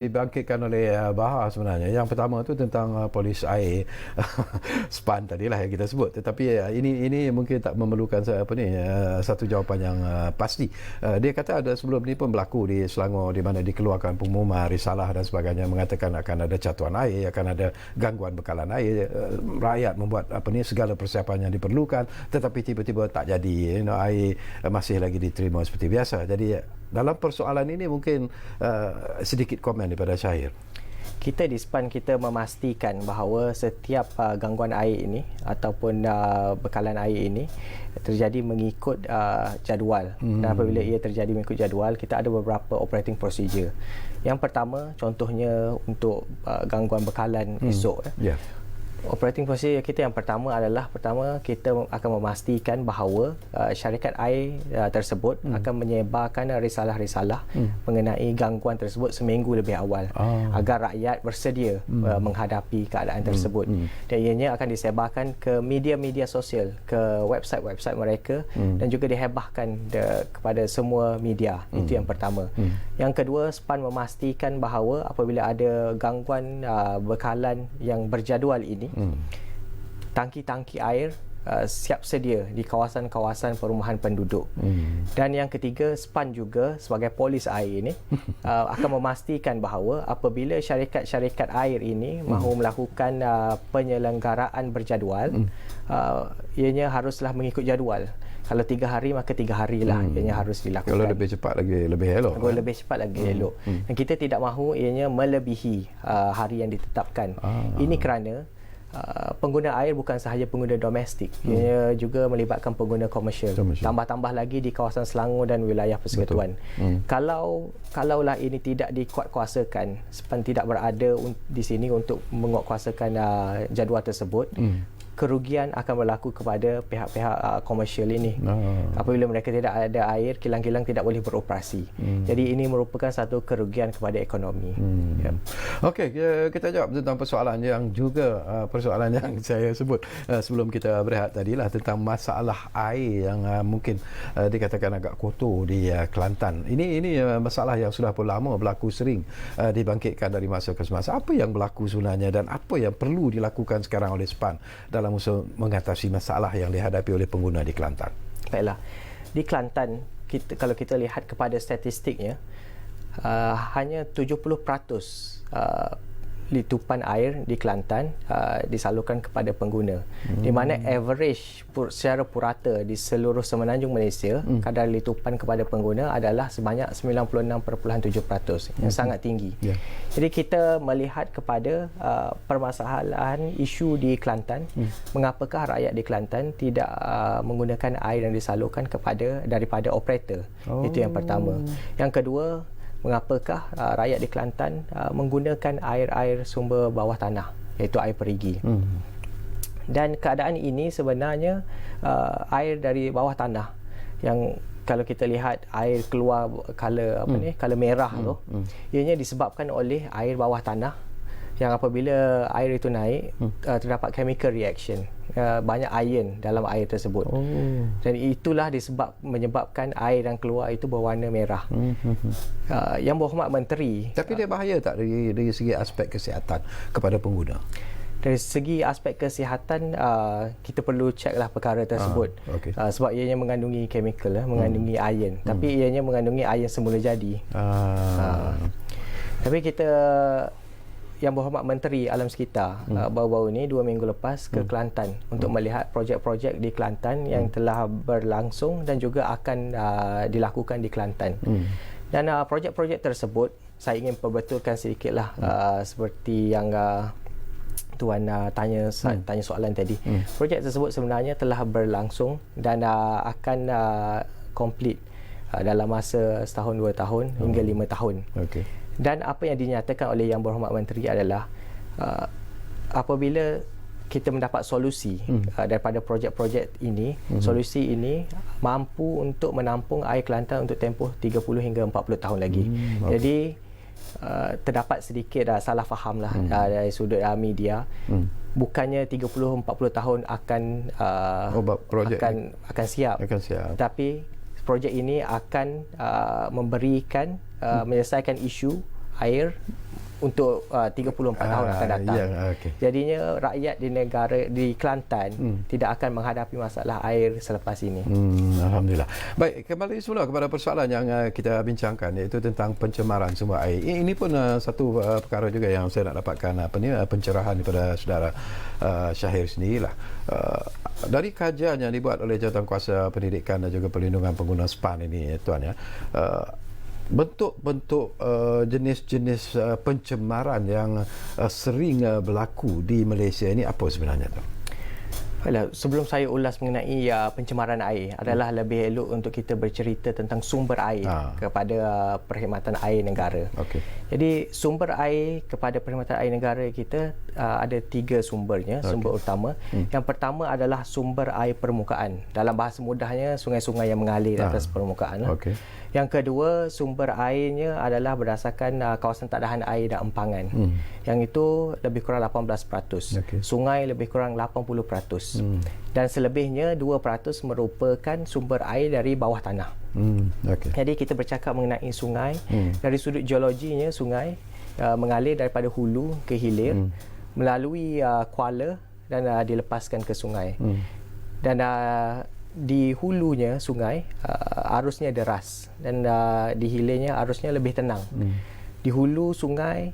dibangkitkan oleh Bahar sebenarnya. Yang pertama tu tentang polis air SPAN tadilah yang kita sebut. Tetapi ini mungkin tak memerlukan satu jawapan yang pasti. Dia kata ada sebelum ni pun berlaku di Selangor di mana dikeluarkan pengumuman risalah dan sebagainya mengatakan akan ada catuan air, akan ada gangguan bekalan air. Rakyat membuat segala persiapan yang diperlukan, tetapi tiba-tiba tak jadi. Air masih lagi diterima seperti biasa. Jadi dalam persoalan ini mungkin sedikit komen daripada Syahir. Kita di SPAN kita memastikan bahawa setiap gangguan air ini ataupun bekalan air ini terjadi mengikut jadual. Dan apabila ia terjadi mengikut jadual, kita ada beberapa operating procedure. Yang pertama, contohnya untuk gangguan bekalan esok. Operating procedure kita yang pertama adalah kita akan memastikan bahawa syarikat air tersebut akan menyebarkan risalah-risalah mengenai gangguan tersebut seminggu lebih awal agar rakyat bersedia menghadapi keadaan tersebut. Dan ianya akan disebarkan ke media-media sosial, ke website-website mereka dan juga dihebahkan kepada semua media. Itu yang pertama. Yang kedua, SPAN memastikan bahawa apabila ada gangguan bekalan yang berjadual ini, tangki-tangki air siap sedia di kawasan-kawasan perumahan penduduk. Dan yang ketiga, SPAN juga sebagai polis air ini akan memastikan bahawa apabila syarikat-syarikat air ini mahu melakukan penyelenggaraan berjadual, ianya haruslah mengikut jadual. Kalau 3 hari, maka 3 harilah ianya harus dilakukan. Kalau lebih cepat lagi lebih elok. Kalau lebih cepat lagi elok. Dan kita tidak mahu ianya melebihi hari yang ditetapkan. Ini kerana pengguna air bukan sahaja pengguna domestik, ia juga melibatkan pengguna komersial. Tambah-tambah lagi di kawasan Selangor dan wilayah persekutuan. Kalaulah ini tidak dikuatkuasakan, SPAN tidak berada di sini untuk menguatkuasakan jadual tersebut, kerugian akan berlaku kepada pihak-pihak komersial ini. Apabila mereka tidak ada air, kilang-kilang tidak boleh beroperasi. Jadi ini merupakan satu kerugian kepada ekonomi. Okey, kita jawab tentang persoalan yang juga persoalan yang saya sebut sebelum kita berehat tadilah tentang masalah air yang mungkin dikatakan agak kotor di Kelantan. Ini masalah yang sudah pun lama berlaku, sering dibangkitkan dari masa ke semasa. Apa yang berlaku sebenarnya dan apa yang perlu dilakukan sekarang oleh SPAN dalam usaha mengatasi masalah yang dihadapi oleh pengguna di Kelantan? Baiklah. Di Kelantan, kalau kita lihat kepada statistiknya, hanya 70% litupan air di Kelantan disalurkan kepada pengguna. Di mana average secara purata di seluruh semenanjung Malaysia, kadar litupan kepada pengguna adalah sebanyak 96.7%, yang sangat tinggi. Jadi kita melihat kepada permasalahan isu di Kelantan, mengapakah rakyat di Kelantan tidak menggunakan air yang disalurkan daripada operator. Itu yang pertama. Yang kedua, mengapakah rakyat di Kelantan menggunakan air-air sumber bawah tanah, iaitu air perigi. Dan keadaan ini sebenarnya air dari bawah tanah yang kalau kita lihat air keluar color merah tu, ianya disebabkan oleh air bawah tanah yang apabila air itu naik terdapat chemical reaction, banyak ion dalam air tersebut. Dan itulah menyebabkan air yang keluar itu berwarna merah. Yang Berhormat Menteri, tapi dia bahaya tak dari segi aspek kesihatan kepada pengguna? Dari segi aspek kesihatan, kita perlu ceklah perkara tersebut. Sebab ianya mengandungi chemical, mengandungi ion. Tapi ianya mengandungi ion semula jadi. Tapi Yang Berhormat Menteri Alam Sekitar baru-baru ini 2 minggu lepas ke Kelantan untuk melihat projek-projek di Kelantan yang telah berlangsung dan juga akan dilakukan di Kelantan. Dan projek-projek tersebut, saya ingin perbetulkan sedikitlah seperti yang Tuan tanya soalan tadi. Projek tersebut sebenarnya telah berlangsung dan akan komplit dalam masa setahun, 2 tahun hingga 5 tahun. Dan apa yang dinyatakan oleh Yang Berhormat Menteri adalah apabila kita mendapat solusi daripada projek-projek ini, solusi ini mampu untuk menampung air Kelantan untuk tempoh 30 hingga 40 tahun lagi. Jadi terdapat sedikit salah faham lah dari sudut media. Bukannya 30-40 tahun akan siap. Tapi projek ini akan memberikan menyelesaikan isu air untuk 34 tahun akan datang. Okay. Jadinya rakyat di Kelantan tidak akan menghadapi masalah air selepas ini. Alhamdulillah. Baik, kembali semula kepada persoalan yang kita bincangkan, iaitu tentang pencemaran sumber air. Ini pun satu perkara juga yang saya nak dapatkan pencerahan daripada saudara Syahir sendirilah. Dari kajian yang dibuat oleh Jawatankuasa Pendidikan dan juga Perlindungan Pengguna SPAN ini, tuan ya, bentuk-bentuk jenis-jenis pencemaran yang sering berlaku di Malaysia ini apa sebenarnya tu? Sebelum saya ulas mengenai pencemaran air, adalah lebih elok untuk kita bercerita tentang sumber air kepada perkhidmatan air negara. Okay. Jadi sumber air kepada perkhidmatan air negara kita ada 3 sumbernya, sumber utama. Yang pertama adalah sumber air permukaan. Dalam bahasa mudahnya, sungai-sungai yang mengalir di atas permukaan. Okay. Yang kedua, sumber airnya adalah berdasarkan kawasan tadahan air dan empangan. Yang itu lebih kurang 18%. Okay. Sungai lebih kurang 80%. Dan selebihnya 2% merupakan sumber air dari bawah tanah. Okay. Jadi kita bercakap mengenai sungai. Dari sudut geologinya, sungai mengalir daripada hulu ke hilir, melalui kuala dan dilepaskan ke sungai. Dan di hulunya sungai arusnya deras, dan di hilirnya arusnya lebih tenang. Di hulu sungai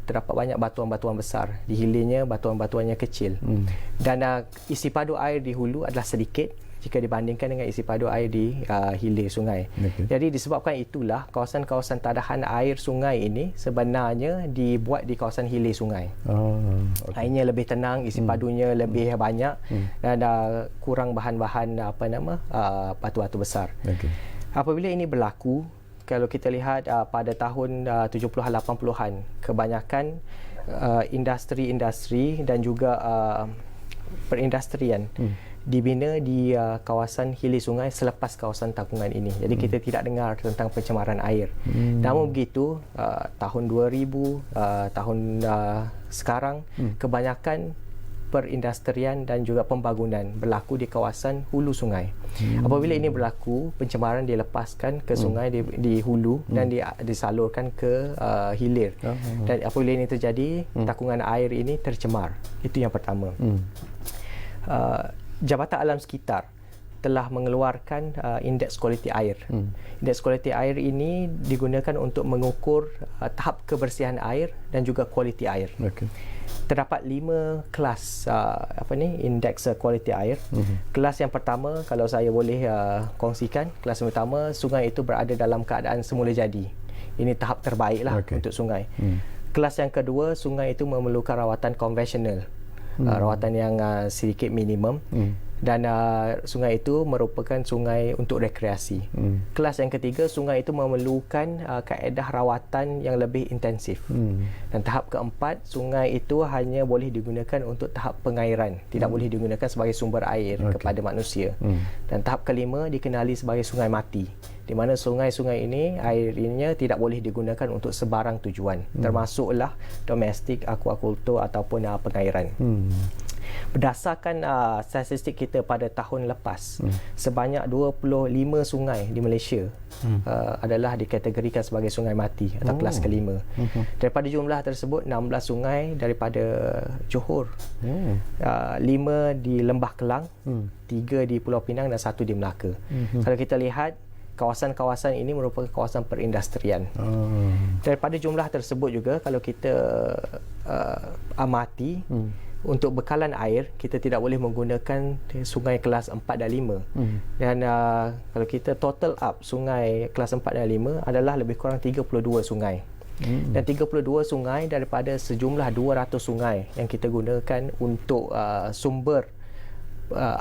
terdapat banyak batuan-batuan besar, di hilirnya batuan-batuannya kecil. Dan isi padu air di hulu adalah sedikit jika dibandingkan dengan isi padu air di hilir sungai. Okay. Jadi disebabkan itulah kawasan-kawasan tadahan air sungai ini sebenarnya dibuat di kawasan hilir sungai. Okay. Airnya lebih tenang, isi padunya lebih banyak, dan kurang bahan-bahan batu-batu besar. Okay. Apabila ini berlaku, kalau kita lihat pada tahun 70-an 80-an, kebanyakan industri-industri dan juga perindustrian dibina di kawasan hilir sungai selepas kawasan tampungan ini. Jadi kita tidak dengar tentang pencemaran air. Namun begitu, tahun 2000, tahun sekarang, kebanyakan perindustrian dan juga pembangunan berlaku di kawasan hulu sungai. Apabila ini berlaku, pencemaran dilepaskan ke sungai di hulu dan disalurkan ke hilir. Dan apabila ini terjadi, takungan air ini tercemar. Itu yang pertama. Jabatan Alam Sekitar telah mengeluarkan indeks kualiti air. Indeks kualiti air ini digunakan untuk mengukur tahap kebersihan air dan juga kualiti air. Okay. Terdapat 5 kelas indeks kualiti air. Kelas yang pertama, kalau saya boleh kongsikan, kelas yang pertama, sungai itu berada dalam keadaan semula jadi. Ini tahap terbaiklah untuk sungai. Kelas yang kedua, sungai itu memerlukan rawatan konvensional. Rawatan yang sedikit minimum. Dan sungai itu merupakan sungai untuk rekreasi. Kelas yang ketiga, sungai itu memerlukan kaedah rawatan yang lebih intensif. Dan tahap keempat, sungai itu hanya boleh digunakan untuk tahap pengairan, tidak boleh digunakan sebagai sumber air kepada manusia. Dan tahap kelima dikenali sebagai sungai mati, di mana sungai-sungai ini airnya tidak boleh digunakan untuk sebarang tujuan, termasuklah domestik, aquaculture ataupun pengairan. Berdasarkan statistik kita pada tahun lepas, sebanyak 25 sungai di Malaysia adalah dikategorikan sebagai sungai mati atau kelas kelima. Daripada jumlah tersebut, 16 sungai daripada Johor, 5 di Lembah Kelang, 3 di Pulau Pinang dan 1 di Melaka. Kalau kita lihat, kawasan-kawasan ini merupakan kawasan perindustrian. Daripada jumlah tersebut juga, kalau kita amati, untuk bekalan air, kita tidak boleh menggunakan sungai kelas 4 dan 5. Dan kalau kita total up sungai kelas 4 dan 5 adalah lebih kurang 32 sungai. Dan 32 sungai daripada sejumlah 200 sungai yang kita gunakan untuk sumber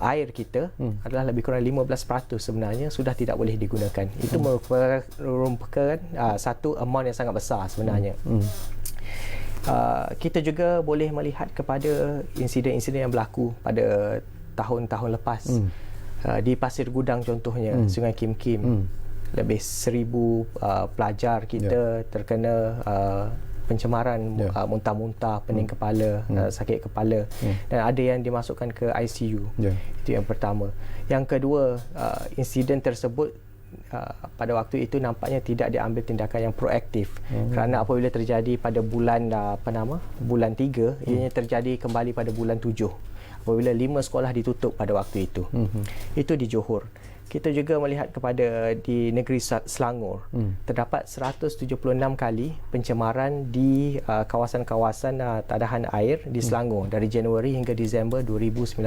air kita adalah lebih kurang 15% sebenarnya sudah tidak boleh digunakan. Itu merupakan satu amount yang sangat besar sebenarnya. Kita juga boleh melihat kepada insiden-insiden yang berlaku pada tahun-tahun lepas. Di Pasir Gudang contohnya, Sungai Kim Kim, lebih 1000 pelajar kita terkena pencemaran, muntah-muntah, pening kepala, sakit kepala, dan ada yang dimasukkan ke ICU. Itu yang pertama. Yang kedua, insiden tersebut pada waktu itu nampaknya tidak diambil tindakan yang proaktif. Kerana apabila terjadi pada bulan bulan 3, ianya terjadi kembali pada bulan 7. Apabila 5 sekolah ditutup pada waktu itu. Itu di Johor. Kita juga melihat kepada di negeri Selangor, terdapat 176 kali pencemaran di kawasan-kawasan tadahan air di Selangor dari Januari hingga Disember 2019.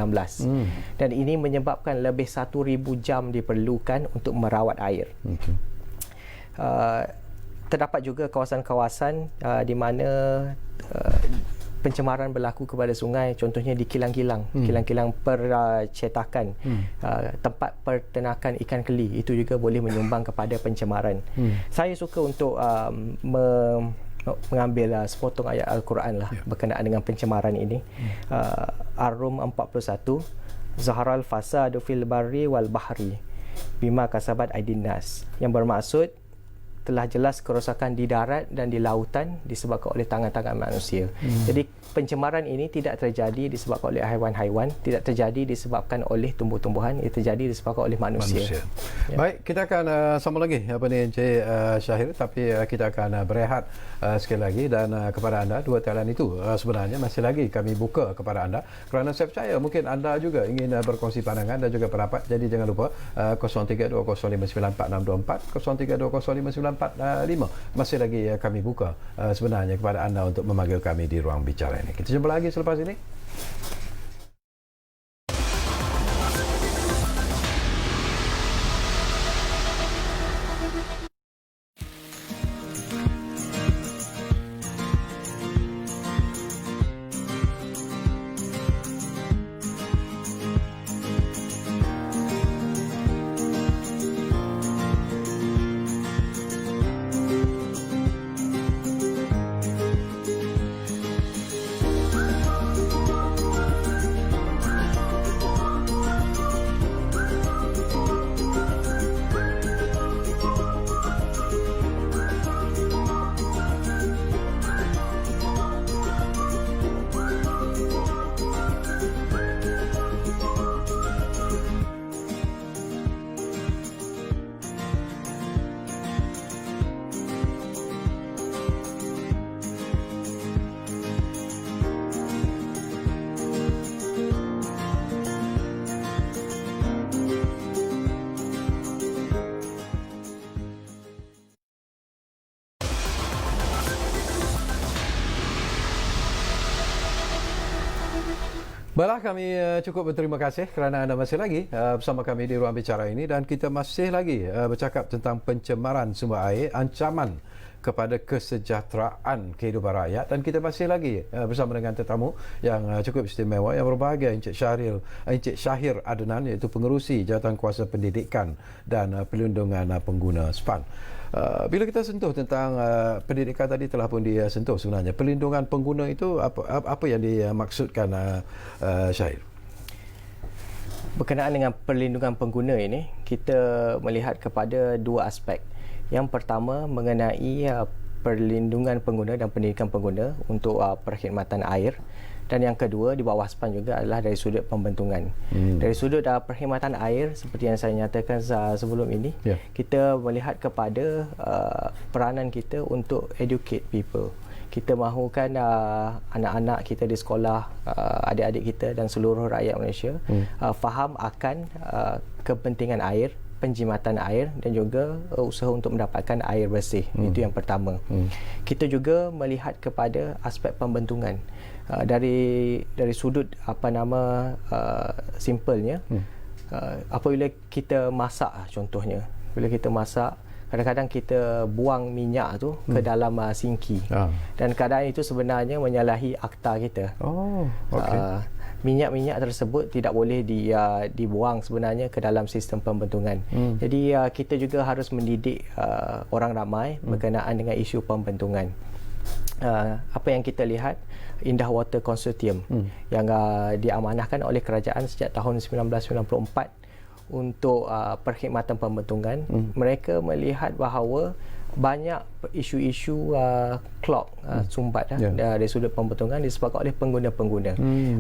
Dan ini menyebabkan lebih 1,000 jam diperlukan untuk merawat air. Terdapat juga kawasan-kawasan di mana pencemaran berlaku kepada sungai, contohnya di kilang-kilang, kilang-kilang percetakan, tempat pertenakan ikan keli, itu juga boleh menyumbang kepada pencemaran. Saya suka untuk mengambil sepotong ayat Al-Quran lah berkenaan dengan pencemaran ini. Ar-Rum 41, Zaharal fasadu fil barri wal bahri bima kasabat aydin nas, yang bermaksud telah jelas kerosakan di darat dan di lautan disebabkan oleh tangan-tangan manusia. Jadi pencemaran ini tidak terjadi disebabkan oleh haiwan-haiwan, tidak terjadi disebabkan oleh tumbuh-tumbuhan, ia terjadi disebabkan oleh manusia. Ya. Baik, kita akan sambung lagi Encik Syahir, tapi kita akan berehat sekali lagi, dan kepada anda, dua talian itu sebenarnya masih lagi kami buka kepada anda, kerana saya percaya mungkin anda juga ingin berkongsi pandangan dan juga pendapat. Jadi jangan lupa 0320594624, 03205945 masih lagi kami buka sebenarnya kepada anda untuk memanggil kami di ruang bicara ini. Kita jumpa lagi selepas ini. Baiklah, kami cukup berterima kasih kerana anda masih lagi bersama kami di ruang bicara ini, dan kita masih lagi bercakap tentang pencemaran sumber air, ancaman kepada kesejahteraan kehidupan rakyat, dan kita masih lagi bersama dengan tetamu yang cukup istimewa yang berbahagia, Encik Syahir Adnan, iaitu pengerusi Jawatan Kuasa Pendidikan dan Perlindungan Pengguna SPAN. Bila kita sentuh tentang pendidikan tadi telah pun disentuh, sebenarnya perlindungan pengguna itu apa yang dimaksudkan, Syahir? Berkenaan dengan perlindungan pengguna ini, kita melihat kepada dua aspek. Yang pertama mengenai perlindungan pengguna dan pendidikan pengguna untuk perkhidmatan air, dan yang kedua di bawah SPAN juga adalah dari sudut pembentungan. Dari sudut perkhidmatan air, seperti yang saya nyatakan sebelum ini, kita melihat kepada peranan kita untuk educate people. Kita mahukan anak-anak kita di sekolah, adik-adik kita dan seluruh rakyat Malaysia faham akan kepentingan air, penjimatan air, dan juga usaha untuk mendapatkan air bersih. Itu yang pertama. Kita juga melihat kepada aspek pembentungan dari sudut simpelnya. Apabila kita masak, contohnya bila kita masak, kadang-kadang kita buang minyak tu ke dalam sinki, dan keadaan itu sebenarnya menyalahi akta kita. Minyak-minyak tersebut tidak boleh dibuang sebenarnya ke dalam sistem pembentungan. Jadi kita juga harus mendidik orang ramai berkenaan dengan isu pembentungan. Apa yang kita lihat, Indah Water Consortium yang diamanahkan oleh kerajaan sejak tahun 1994 untuk perkhidmatan pembentungan. Mereka melihat bahawa banyak isu-isu clog sumbat dari sudut pembetongan disebabkan oleh pengguna-pengguna.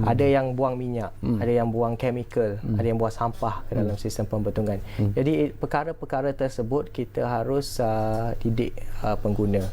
Ada yang buang minyak, ada yang buang chemical, ada yang buang sampah ke dalam sistem pembetongan. Jadi perkara-perkara tersebut kita harus didik pengguna.